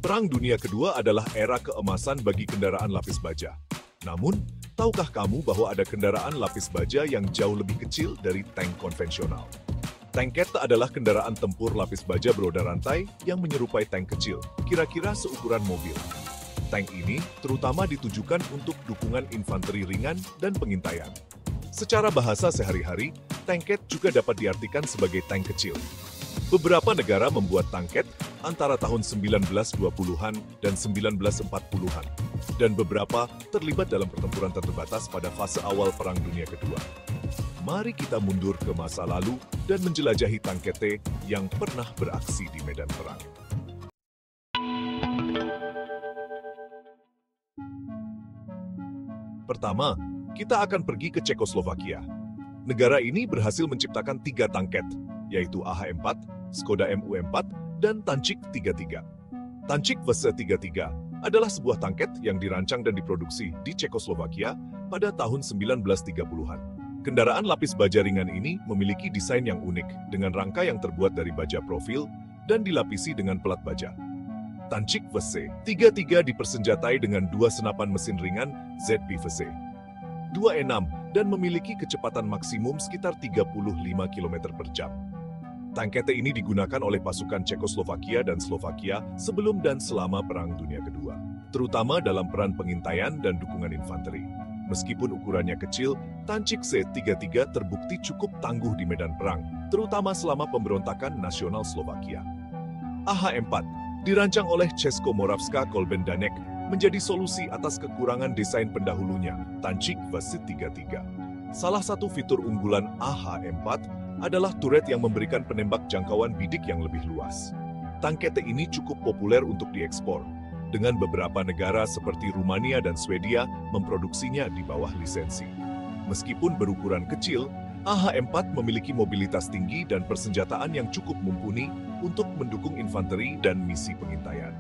Perang Dunia Kedua adalah era keemasan bagi kendaraan lapis baja. Namun, tahukah kamu bahwa ada kendaraan lapis baja yang jauh lebih kecil dari tank konvensional? Tanket adalah kendaraan tempur lapis baja beroda rantai yang menyerupai tank kecil, kira-kira seukuran mobil. Tank ini terutama ditujukan untuk dukungan infanteri ringan dan pengintaian. Secara bahasa sehari-hari, tanket juga dapat diartikan sebagai tank kecil. Beberapa negara membuat tanket antara tahun 1920-an dan 1940-an, dan beberapa terlibat dalam pertempuran terbatas pada fase awal Perang Dunia Kedua. Mari kita mundur ke masa lalu dan menjelajahi tankete yang pernah beraksi di medan perang. Pertama, kita akan pergi ke Cekoslovakia. Negara ini berhasil menciptakan 3 tanket, yaitu AH-4, Skoda MU-4, dan Tančík 33. Tančík VS-33 adalah sebuah tanket yang dirancang dan diproduksi di Cekoslovakia pada tahun 1930-an. Kendaraan lapis baja ringan ini memiliki desain yang unik dengan rangka yang terbuat dari baja profil dan dilapisi dengan pelat baja. Tančík VS-33 dipersenjatai dengan 2 senapan mesin ringan ZB-VC 2E6 dan memiliki kecepatan maksimum sekitar 35 km per jam. Tankete ini digunakan oleh pasukan Cekoslovakia dan Slovakia sebelum dan selama Perang Dunia Kedua, terutama dalam peran pengintaian dan dukungan infanteri. Meskipun ukurannya kecil, Tančík VS-33 terbukti cukup tangguh di medan perang, terutama selama pemberontakan nasional Slovakia. AH-4 dirancang oleh Česko Moravská Kolbendanek menjadi solusi atas kekurangan desain pendahulunya, Tančík VS-33. Salah satu fitur unggulan AH-4 adalah turret yang memberikan penembak jangkauan bidik yang lebih luas. Tankete ini cukup populer untuk diekspor, dengan beberapa negara seperti Rumania dan Swedia memproduksinya di bawah lisensi. Meskipun berukuran kecil, AH-4 memiliki mobilitas tinggi dan persenjataan yang cukup mumpuni untuk mendukung infanteri dan misi pengintaian.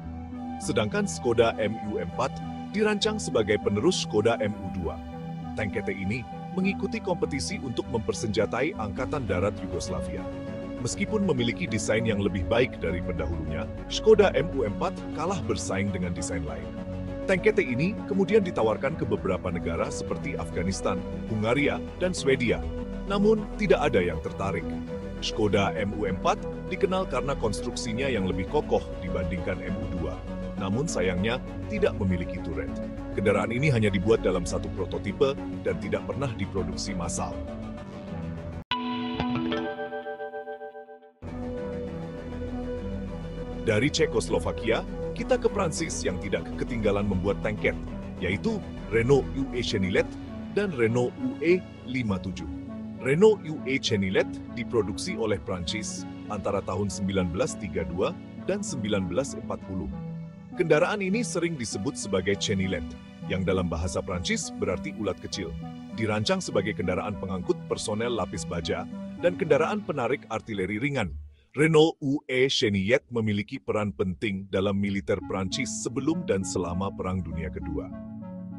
Sedangkan Skoda MU-4 dirancang sebagai penerus Skoda MU-2. Tankete ini mengikuti kompetisi untuk mempersenjatai Angkatan Darat Yugoslavia. Meskipun memiliki desain yang lebih baik dari pendahulunya, Skoda MU-4 kalah bersaing dengan desain lain. Tankete ini kemudian ditawarkan ke beberapa negara seperti Afghanistan, Hungaria, dan Swedia. Namun, tidak ada yang tertarik. Skoda MU-4 dikenal karena konstruksinya yang lebih kokoh dibandingkan MU-2. Namun sayangnya, tidak memiliki turret. Kendaraan ini hanya dibuat dalam satu prototipe dan tidak pernah diproduksi massal. Dari Cekoslovakia, kita ke Prancis yang tidak ketinggalan membuat tanket, yaitu Renault UE Chenilet dan Renault UE57. Renault UE Chenilet diproduksi oleh Prancis antara tahun 1932 dan 1940. Kendaraan ini sering disebut sebagai Chenilet, yang dalam bahasa Prancis berarti ulat kecil. Dirancang sebagai kendaraan pengangkut personel lapis baja dan kendaraan penarik artileri ringan. Renault UE Chenilet memiliki peran penting dalam militer Prancis sebelum dan selama Perang Dunia Kedua.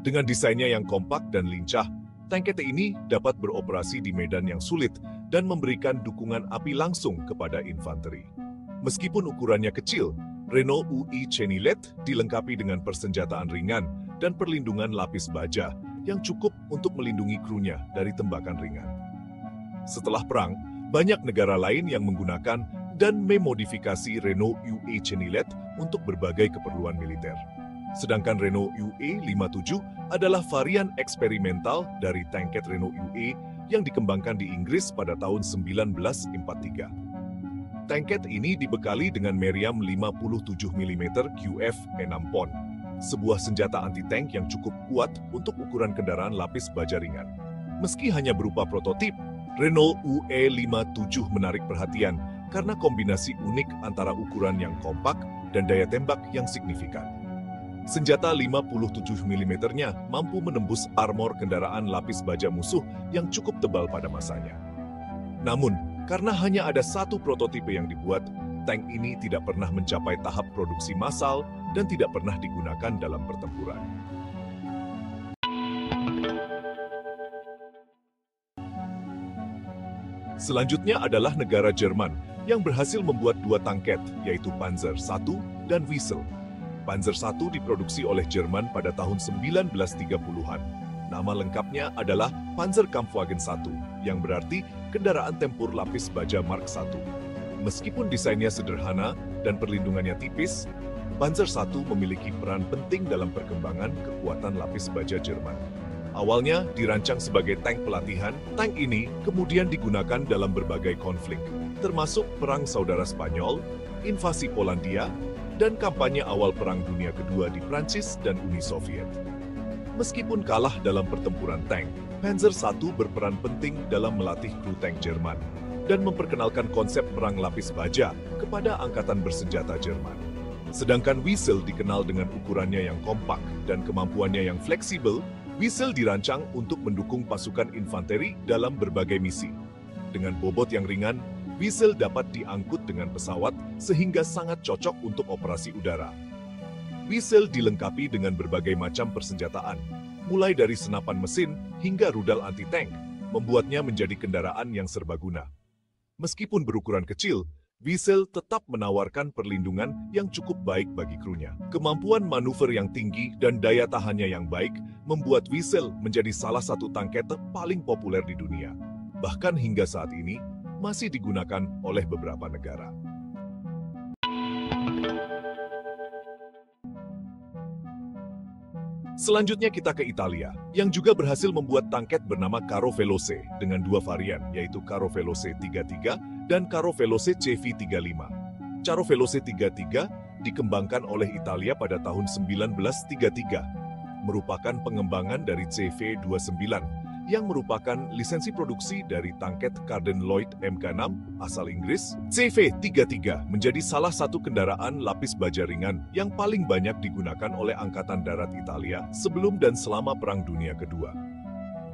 Dengan desainnya yang kompak dan lincah, tankete ini dapat beroperasi di medan yang sulit dan memberikan dukungan api langsung kepada infanteri. Meskipun ukurannya kecil, Renault UE Chenilet dilengkapi dengan persenjataan ringan dan perlindungan lapis baja yang cukup untuk melindungi krunya dari tembakan ringan. Setelah perang, banyak negara lain yang menggunakan dan memodifikasi Renault UE Chenilet untuk berbagai keperluan militer. Sedangkan Renault UE57 adalah varian eksperimental dari tanket Renault UE yang dikembangkan di Inggris pada tahun 1943. Tanket ini dibekali dengan meriam 57 mm QF-6 pon, sebuah senjata anti-tank yang cukup kuat untuk ukuran kendaraan lapis baja ringan. Meski hanya berupa prototip, Renault UE57 menarik perhatian karena kombinasi unik antara ukuran yang kompak dan daya tembak yang signifikan. Senjata 57 mm-nya mampu menembus armor kendaraan lapis baja musuh yang cukup tebal pada masanya. Namun, karena hanya ada satu prototipe yang dibuat, tank ini tidak pernah mencapai tahap produksi massal dan tidak pernah digunakan dalam pertempuran. Selanjutnya adalah negara Jerman yang berhasil membuat 2 tanket, yaitu Panzer I dan Wissel. Panzer I diproduksi oleh Jerman pada tahun 1930-an. Nama lengkapnya adalah Panzerkampfwagen I, yang berarti kendaraan tempur lapis baja Mark I. Meskipun desainnya sederhana dan perlindungannya tipis, Panzer I memiliki peran penting dalam perkembangan kekuatan lapis baja Jerman. Awalnya dirancang sebagai tank pelatihan, tank ini kemudian digunakan dalam berbagai konflik, termasuk Perang Saudara Spanyol, invasi Polandia, dan kampanye awal Perang Dunia Kedua di Prancis dan Uni Soviet. Meskipun kalah dalam pertempuran tank, Panzer I berperan penting dalam melatih kru tank Jerman dan memperkenalkan konsep perang lapis baja kepada angkatan bersenjata Jerman. Sedangkan Wiesel dikenal dengan ukurannya yang kompak dan kemampuannya yang fleksibel, Wiesel dirancang untuk mendukung pasukan infanteri dalam berbagai misi. Dengan bobot yang ringan, Wiesel dapat diangkut dengan pesawat sehingga sangat cocok untuk operasi udara. Wiesel dilengkapi dengan berbagai macam persenjataan, mulai dari senapan mesin hingga rudal anti-tank, membuatnya menjadi kendaraan yang serbaguna. Meskipun berukuran kecil, Wiesel tetap menawarkan perlindungan yang cukup baik bagi krunya. Kemampuan manuver yang tinggi dan daya tahannya yang baik membuat Wiesel menjadi salah satu tankette paling populer di dunia. Bahkan hingga saat ini, masih digunakan oleh beberapa negara. Selanjutnya kita ke Italia, yang juga berhasil membuat tangket bernama Carro Veloce dengan dua varian, yaitu Carro Veloce 33 dan Carro Veloce CV35. Carro Veloce 33 dikembangkan oleh Italia pada tahun 1933, merupakan pengembangan dari CV29, yang merupakan lisensi produksi dari tangket Carden Loyd Mk6 asal Inggris. CV33 menjadi salah satu kendaraan lapis baja ringan yang paling banyak digunakan oleh Angkatan Darat Italia sebelum dan selama Perang Dunia Kedua.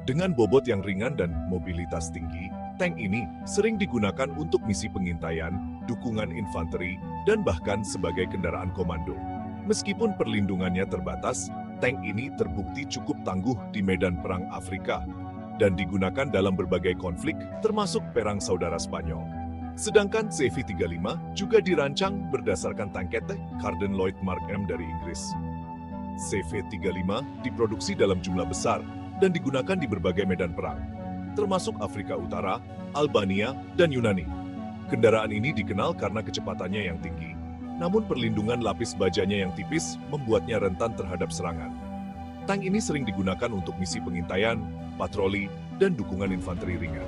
Dengan bobot yang ringan dan mobilitas tinggi, tank ini sering digunakan untuk misi pengintaian, dukungan infanteri, dan bahkan sebagai kendaraan komando. Meskipun perlindungannya terbatas, tank ini terbukti cukup tangguh di medan Perang Afrika dan digunakan dalam berbagai konflik, termasuk Perang Saudara Spanyol. Sedangkan CV35 juga dirancang berdasarkan tangkette Carden Loyd Mark M dari Inggris. CV35 diproduksi dalam jumlah besar dan digunakan di berbagai medan perang, termasuk Afrika Utara, Albania, dan Yunani. Kendaraan ini dikenal karena kecepatannya yang tinggi, namun perlindungan lapis bajanya yang tipis membuatnya rentan terhadap serangan. Tank ini sering digunakan untuk misi pengintaian, patroli, dan dukungan infanteri ringan.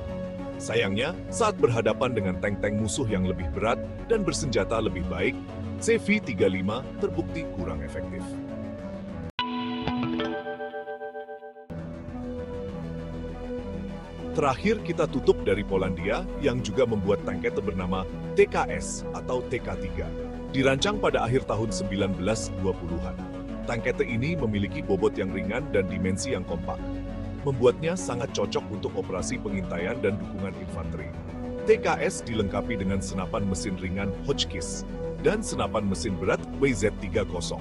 Sayangnya, saat berhadapan dengan tank-tank musuh yang lebih berat dan bersenjata lebih baik, CV35 terbukti kurang efektif. Terakhir kita tutup dari Polandia yang juga membuat tangkette bernama TKS atau TK3. Dirancang pada akhir tahun 1920-an. Tangkette ini memiliki bobot yang ringan dan dimensi yang kompak, membuatnya sangat cocok untuk operasi pengintaian dan dukungan infanteri. TKS dilengkapi dengan senapan mesin ringan Hotchkiss dan senapan mesin berat WZ30.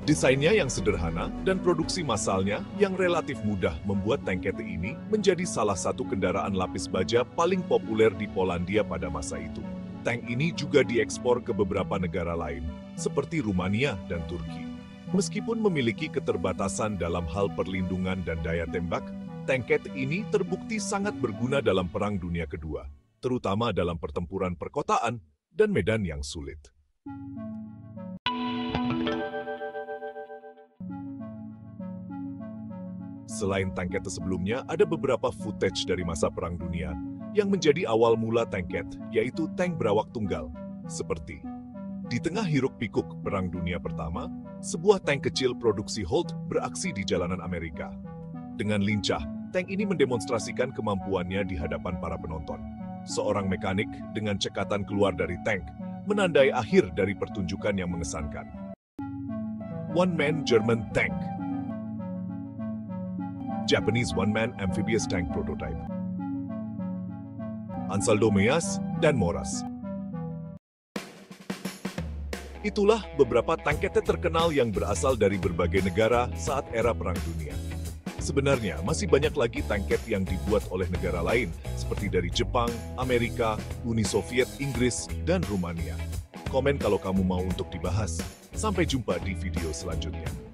Desainnya yang sederhana dan produksi massalnya yang relatif mudah membuat tangkette ini menjadi salah satu kendaraan lapis baja paling populer di Polandia pada masa itu. Tank ini juga diekspor ke beberapa negara lain, seperti Rumania dan Turki. Meskipun memiliki keterbatasan dalam hal perlindungan dan daya tembak, tangkette ini terbukti sangat berguna dalam Perang Dunia Kedua, terutama dalam pertempuran perkotaan dan medan yang sulit. Selain tangkette sebelumnya, ada beberapa footage dari masa Perang Dunia yang menjadi awal mula tangkette, yaitu tank berawak tunggal, seperti di tengah hiruk-pikuk Perang Dunia Pertama, sebuah tank kecil produksi Holt beraksi di jalanan Amerika. Dengan lincah, tank ini mendemonstrasikan kemampuannya di hadapan para penonton. Seorang mekanik dengan cekatan keluar dari tank, menandai akhir dari pertunjukan yang mengesankan. One-man German tank. Japanese one-man amphibious tank prototype. Ansaldo Meas dan Moras. Itulah beberapa tangkette terkenal yang berasal dari berbagai negara saat era Perang Dunia. Sebenarnya masih banyak lagi tangkette yang dibuat oleh negara lain, seperti dari Jepang, Amerika, Uni Soviet, Inggris, dan Rumania. Komen kalau kamu mau untuk dibahas. Sampai jumpa di video selanjutnya.